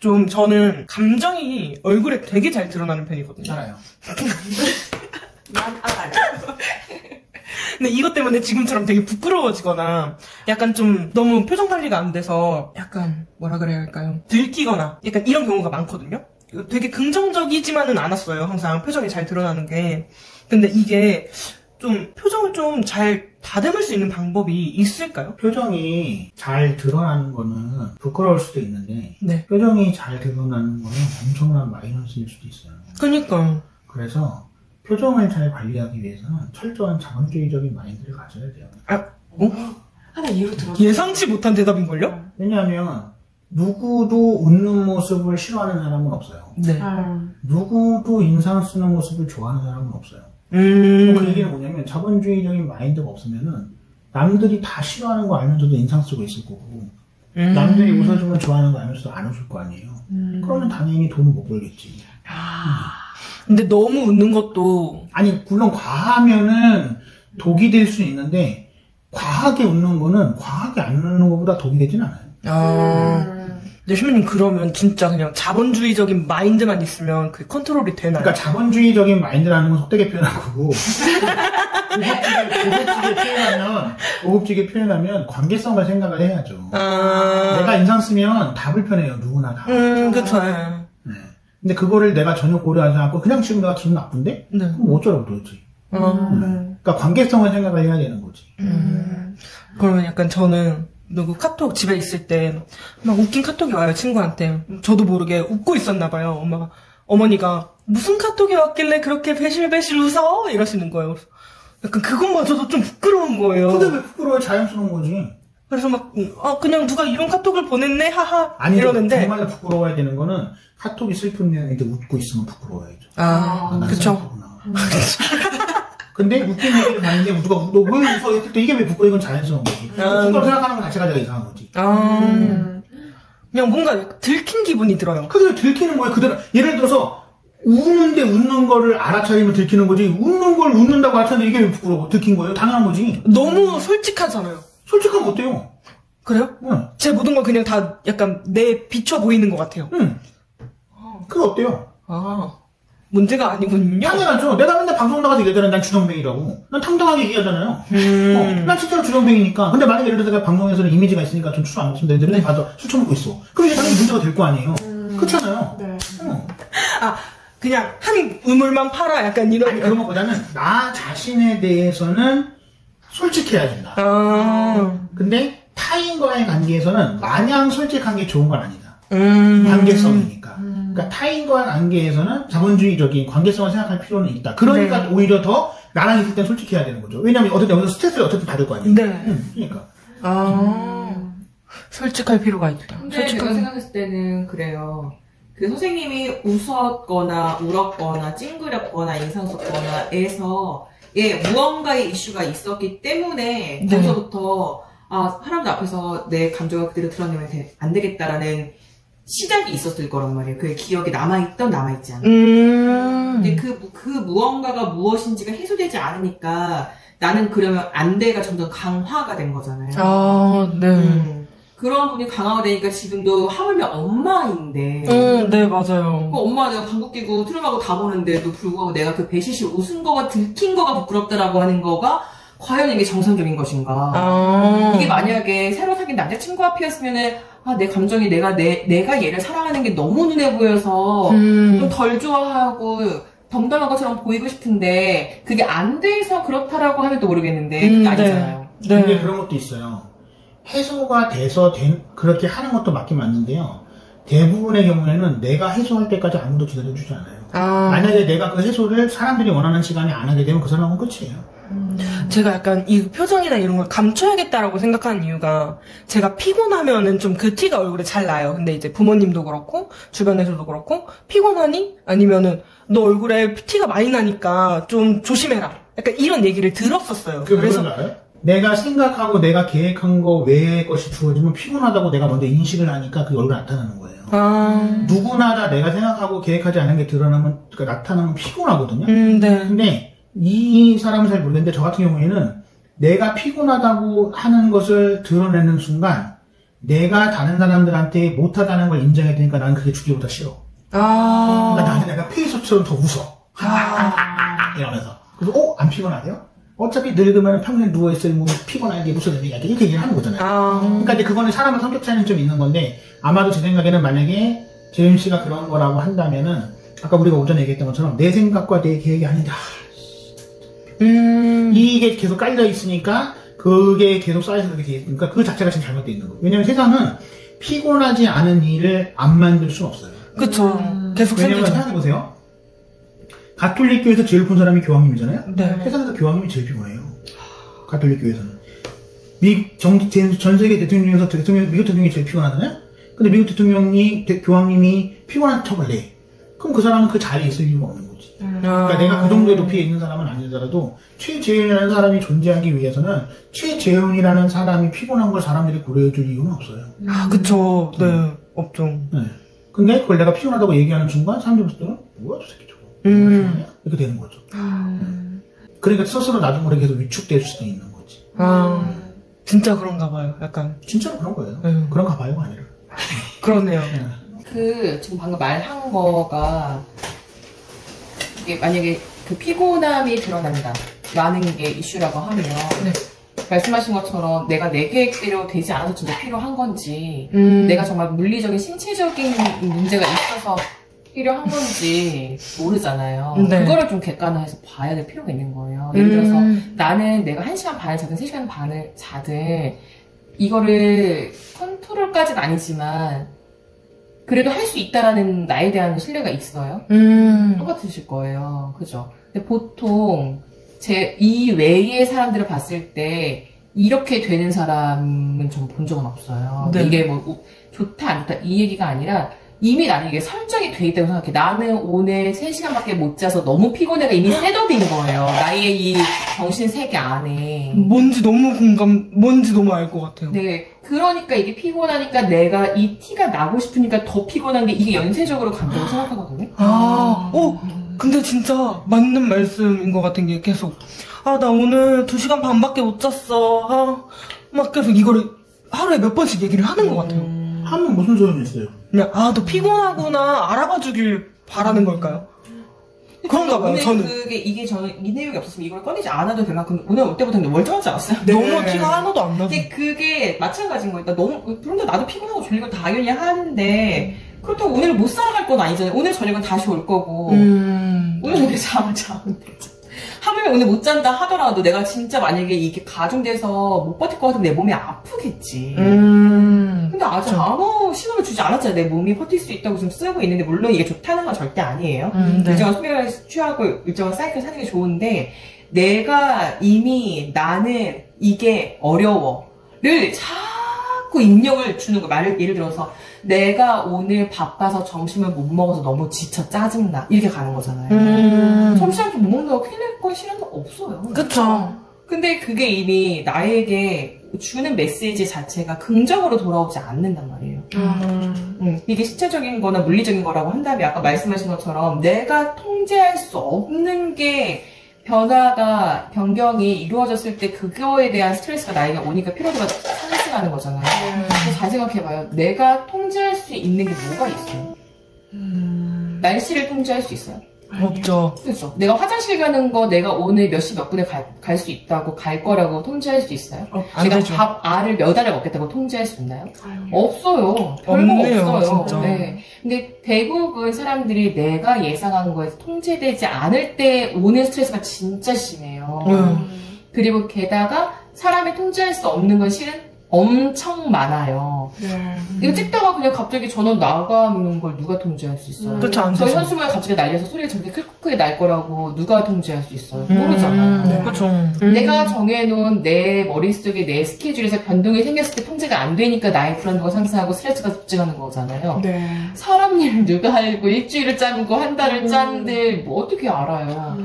좀 저는 감정이 얼굴에 되게 잘 드러나는 편이거든요. 알아요. 난 알아요. 근데 이것 때문에 지금처럼 되게 부끄러워지거나 약간 좀 너무 표정 관리가 안 돼서 약간 뭐라 그래야 할까요? 들키거나 약간 이런 경우가 많거든요. 되게 긍정적이지만은 않았어요. 항상 표정이 잘 드러나는 게. 근데 이게 좀 표정을 좀 잘 다듬을 수 있는 방법이 있을까요? 표정이 잘 드러나는 거는 부끄러울 수도 있는데 네. 표정이 잘 드러나는 거는 엄청난 마이너스일 수도 있어요. 그러니까. 그래서 표정을 잘 관리하기 위해서는 철저한 자본주의적인 마인드를 가져야 돼요. 하나 이유로 들어. 예상치 못한 대답인걸요? 왜냐하면 누구도 웃는 모습을 싫어하는 사람은 없어요. 네. 누구도 인상 쓰는 모습을 좋아하는 사람은 없어요. 그 얘기는 뭐냐면 자본주의적인 마인드가 없으면은 남들이 다 싫어하는 거 알면서도 인상 쓰고 있을 거고 남들이 웃어주면 좋아하는 거 알면서도 안 웃을 거 아니에요. 그러면 당연히 돈을 못 벌겠지. 근데 너무 웃는 것도 아니 물론 과하면은 독이 될 수 있는데 과하게 웃는 거는 과하게 안 웃는 것보다 독이 되진 않아요. 근데 슈미님 그러면 진짜 그냥 자본주의적인 마인드만 있으면 그 컨트롤이 되나요? 그러니까 자본주의적인 마인드라는 건 속되게 표현한 거고 고급지게 표현하면 관계성을 생각을 해야죠. 내가 인상 쓰면 다 불편해요. 누구나 다. 그쵸. 네. 근데 그거를 내가 전혀 고려하지 않고 그냥 지금 내가 기분 나쁜데? 네. 그럼 어쩌라고 그러지. 그러니까 관계성을 생각을 해야 되는 거지. 그러면 약간 저는 누구 카톡 집에 있을 때 막 웃긴 카톡이 와요, 친구한테. 저도 모르게 웃고 있었나 봐요. 어머니가 무슨 카톡이 왔길래 그렇게 배실배실 웃어? 이러시는 거예요. 약간 그것마저도 좀 부끄러운 거예요. 근데 왜 부끄러워? 자연스러운 거지. 그래서 막 그냥 누가 이런 카톡을 보냈네 하하 아니 이러는데 정말로 부끄러워야 되는 거는 카톡이 슬픈 내용인데 웃고 있으면 부끄러워야죠. 그쵸. 근데 웃긴 얘기를 봤는데 누가 너 왜 웃어? 했을 때 이게 왜 부끄러워? 이건 자연스러운 거지. 부끄러워 생각하는 것 자체가 이상한 거지. 그냥 뭔가 들킨 기분이 들어요. 그게 들키는 거예요. 그대로 예를 들어서 우는데 웃는 거를 알아차리면 들키는 거지. 웃는 걸 웃는다고 알아차리는데 이게 왜 부끄러워? 들킨 거예요? 당연한 거지. 너무 솔직하잖아요. 솔직하면 어때요? 그래요? 응. 제 모든 건 그냥 다 약간 내 비춰 보이는 것 같아요. 응. 그게 어때요? 문제가 아니군요. 당연하죠. 내가 맨날 방송 나가서 얘기하잖아요. 난 주정뱅이라고. 난 당당하게 얘기하잖아요. 난 진짜로 주정뱅이니까. 근데 만약에 예를 들어서 내가 방송에서는 이미지가 있으니까 전 술 안 먹습니다. 애들이 봐서 술 처먹고 있어. 그럼 이게 당연히 문제가 될 거 아니에요. 그렇잖아요. 네. 그냥 한 우물만 팔아 약간 이런. 아니 그런 것보다는 나 자신에 대해서는 솔직해야 된다. 근데 타인과의 관계에서는 마냥 솔직한 게 좋은 건 아니다. 관계성이니까. 그러니까 타인과의 관계에서는 자본주의적인 관계성을 생각할 필요는 있다. 그러니까 오히려 더 나랑 있을 땐 솔직해야 되는 거죠. 왜냐면 어쨌든 여기서 스트레스를 어쨌든 받을 거 아니에요. 네. 그러니까. 솔직할 필요가 있다. 근데 제가 생각했을 때는 그래요. 그 선생님이 웃었거나 울었거나 찡그렸거나 인상 썼거나 해서 무언가의 이슈가 있었기 때문에 거기서부터 사람들 앞에서 내 감정을 그대로 드러내면 안 되겠다라는 시작이 있었을 거란 말이에요. 그게 기억에 남아있던 남아있지 않은. 근데 그 무언가가 무엇인지가 해소되지 않으니까 나는 그러면 안 돼가 점점 강화가 된 거잖아요. 네. 그런 분이 강화가 되니까 지금도 하물며 엄마인데. 네, 맞아요. 엄마가 내가 방귀 끼고 트름하고 다 보는데도 불구하고 내가 그 배시실 웃은 거가 들킨 거가 부끄럽다라고 하는 거가 과연 이게 정상적인 것인가. 이게 만약에 새로 사귄 남자친구 앞이었으면은 내 감정이 내가 얘를 사랑하는 게 너무 눈에 보여서 좀 덜 좋아하고 덤덤한 것처럼 보이고 싶은데 그게 안 돼서 그렇다라고 하면 또 모르겠는데 그게 아니잖아요. 근데 그런 것도 있어요. 해소가 돼서 그렇게 하는 것도 맞긴 맞는데요. 대부분의 경우에는 내가 해소할 때까지 아무도 기다려주지 않아요. 만약에 내가 그 해소를 사람들이 원하는 시간에 안 하게 되면 그 사람은 끝이에요. 제가 약간 이 표정이나 이런 걸 감춰야겠다라고 생각하는 이유가 제가 피곤하면은 좀 그 티가 얼굴에 잘 나요. 근데 이제 부모님도 그렇고 주변에서도 그렇고 피곤하니? 아니면은 너 얼굴에 티가 많이 나니까 좀 조심해라. 약간 이런 얘기를 들었었어요. 그래서 알아요? 내가 생각하고 내가 계획한 거 외의 것이 주어지면 피곤하다고 내가 먼저 인식을 하니까 그게 얼굴에 나타나는 거예요. 누구나 다 내가 생각하고 계획하지 않은 게 드러나면, 그러니까 나타나면 피곤하거든요. 근데 이 사람은 잘 모르겠는데 저 같은 경우에는 내가 피곤하다고 하는 것을 드러내는 순간 내가 다른 사람들한테 못하다는 걸 인정해야 되니까 나는 그게 죽기보다 싫어. 그러니까 나는 내가 페이소처럼 더 웃어. 이러면서. 그래서, 안 피곤하대요? 어차피 늙으면 평생 누워있을 뭐 피곤하게 무슨 의미가 이렇게 얘기를 하는 거잖아요. 그러니까 이제 그거는 사람의 성격 차이는 좀 있는 건데, 아마도 제 생각에는 만약에 재윤 씨가 그런 거라고 한다면은, 아까 우리가 오전에 얘기했던 것처럼 내 생각과 내 계획이 아닌데, 이게 계속 깔려 있으니까, 그게 계속 쌓여서 그렇게 돼 있으니까 그 자체가 지금 잘못되어 있는 거예요. 왜냐면 세상은 피곤하지 않은 일을 안 만들 수는 없어요. 그쵸. 계속 왜냐면 생기죠. 생각해보세요. 가톨릭 교회에서 제일 큰 사람이 교황님이잖아요? 네. 세상에서 교황님이 제일 피곤해요. 가톨릭 교회에서는. 전 세계 대통령 중에서 미국 대통령이 제일 피곤하잖아요? 근데 미국 교황님이 피곤한 척을 내. 그럼 그 사람은 그 자리에 있을 이유가 없는 거지. 그러니까 내가 그 정도의 높이에 있는 사람은 아니더라도 최재훈이라는 사람이 존재하기 위해서는 최재훈이라는 사람이 피곤한 걸 사람들이 고려해줄 이유는 없어요. 그쵸. 네. 없죠. 네. 근데 그걸 내가 피곤하다고 얘기하는 순간 사람들이 봤을 때는 뭐야 저 새끼 저거. 이렇게 되는 거죠. 그러니까 스스로 나도 모르게 계속 위축될 수도 있는 거지. 진짜 그런가 봐요. 약간. 진짜로 그런 거예요. 그런가 봐요가 아니라. 그러네요. 지금 방금 말한 거가, 이게 만약에 그 피곤함이 드러난다. 라는 게 이슈라고 하면, 말씀하신 것처럼 내가 내 계획대로 되지 않아서 진짜 필요한 건지, 내가 정말 물리적인 신체적인 문제가 있어서 필요한 건지 모르잖아요. 그거를 좀 객관화해서 봐야 될 필요가 있는 거예요. 예를 들어서 나는 내가 1시간 반을 자든 3시간 반을 자든 이거를 컨트롤까지는 아니지만 그래도 할 수 있다라는 나에 대한 신뢰가 있어요. 똑같으실 거예요. 그죠? 근데 보통 이 외의 사람들을 봤을 때 이렇게 되는 사람은 전 본 적은 없어요. 네. 이게 뭐 좋다 안 좋다 이 얘기가 아니라 이미 나는 이게 설정이 돼 있다고 생각해. 나는 오늘 3시간밖에 못 자서 너무 피곤해가 이미 셋업인 거예요. 나의 이 정신 세계 안에. 뭔지 너무 알 것 같아요. 네. 그러니까 이게 피곤하니까 내가 이 티가 나고 싶으니까 더 피곤한 게 이게 연쇄적으로 간다고 생각하거든요. 근데 진짜 맞는 말씀인 것 같은 게 계속, 나 오늘 2시간 반밖에 못 잤어. 막 계속 이거를 하루에 몇 번씩 얘기를 하는 것 같아요. 하면 무슨 소용이 있어요? 그냥, 너 피곤하구나 알아봐 주길 바라는 걸까요? 그런가 봐요, 저는. 저는 이 내용이 없었으면 이걸 꺼내지 않아도 될 만큼 오늘 올 때부터 멀쩡하지 않았어요? 너무 티가 하나도 안 나서. 근데 그게 마찬가지인 거니까 그런데 나도 피곤하고 졸리고 당연히 하는데 그렇다고 오늘 못 살아갈 건 아니잖아요. 오늘 저녁은 다시 올 거고 오늘 저녁에 잠을 자면 되죠. 하물며 오늘 못 잔다 하더라도 내가 진짜 만약에 이게 가중돼서 못 버틸 것 같으면 내 몸이 아프겠지. 근데 아직 아무 신호를 주지 않았잖아요. 내 몸이 버틸 수 있다고 지금 쓰고 있는데 물론 이게 좋다는 건 절대 아니에요. 네. 일정한 수면을 취하고 일정한 사이클 사는 게 좋은데 내가 이미 나는 이게 어려워를 자꾸 입력을 주는 거예요. 예를 들어서 내가 오늘 바빠서 점심을 못 먹어서 너무 지쳐 짜증나 이렇게 가는 거잖아요. 점심을 못 먹는다고 큰일 날 건 싫은 거 없어요. 그쵸. 근데 그게 이미 나에게 주는 메시지 자체가 긍정으로 돌아오지 않는단 말이에요. 이게 신체적인 거나 물리적인 거라고 한다면 아까 말씀하신 것처럼 내가 통제할 수 없는 게 변경이 이루어졌을 때 그거에 대한 스트레스가 나에게 오니까 피로도가 상승하는 거잖아요. 그래서 잘 생각해봐요. 내가 통제할 수 있는 게 뭐가 있어요? 날씨를 통제할 수 있어요? 없죠. 그렇죠. 내가 화장실 가는 거 내가 오늘 몇 시 몇 분에 갈 수 있다고 갈 거라고 통제할 수 있어요? 안 내가 되죠. 알을 몇 알을 먹겠다고 통제할 수 있나요? 없어요. 별거 없네요, 없어요. 진짜. 네. 근데 대부분 사람들이 내가 예상한 거에서 통제되지 않을 때 오는 스트레스가 진짜 심해요. 그리고 게다가 사람이 통제할 수 없는 건 실은 엄청 많아요. 이거 찍다가 그냥 갑자기 전원 나가는 걸 누가 통제할 수 있어요? 그렇죠, 안 저희 되죠. 현수막에 갑자기 날려서 소리가 저렇게 크게 날 거라고 누가 통제할 수 있어요? 모르잖아요. 그쵸. 내가 정해놓은 내 머릿속에 내 스케줄에서 변동이 생겼을 때 통제가 안 되니까 나의 불안도가 상승하고 스트레스가 급증하는 거잖아요. 사람 일을 누가 알고 일주일을 짜고 한 달을 짠데 뭐 어떻게 알아요?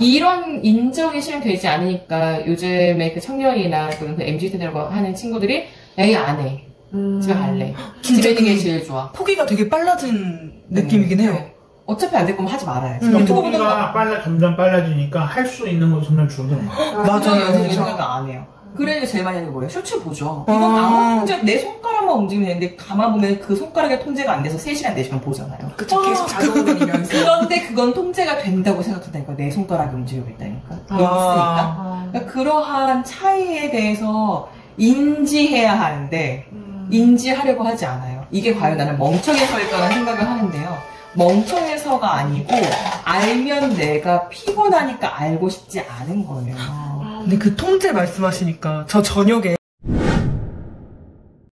이런 인정이 실현되지 않으니까 요즘에 그 청년이나 그런 그 MZ세대라고 하는 친구들이 에이 안 해. 집에 갈래. 집에 있는 게 제일 좋아. 포기가 되게 빨라진 느낌이긴 해요. 어차피 안 될 거면 하지 말아야지. 유튜브 보다가 점점 빨라지니까 할 수 있는 것도 점점 줄어드는 거예요. 맞아요. 이 생각을 안 해요. 그래서 제일 많이 하는 게 뭐예요? 쇼츠 보죠. 이건 아무 통제, 내 손가락만 움직이면 되는데, 가만 보면 그 손가락에 통제가 안 돼서 3시간, 4시간 보잖아요. 그쵸, 계속 자동으로면서. 그런데 그건 통제가 된다고 생각한다니까. 내 손가락이 움직이고 있다니까. 있으니까. 그러니까 그러한 차이에 대해서 인지해야 하는데, 인지하려고 하지 않아요. 이게 과연 나는 멍청해서일까라는 생각을 하는데요. 멍청해서가 아니고, 알면 내가 피곤하니까 알고 싶지 않은 거예요. 근데 그 통제 말씀하시니까 저 저녁에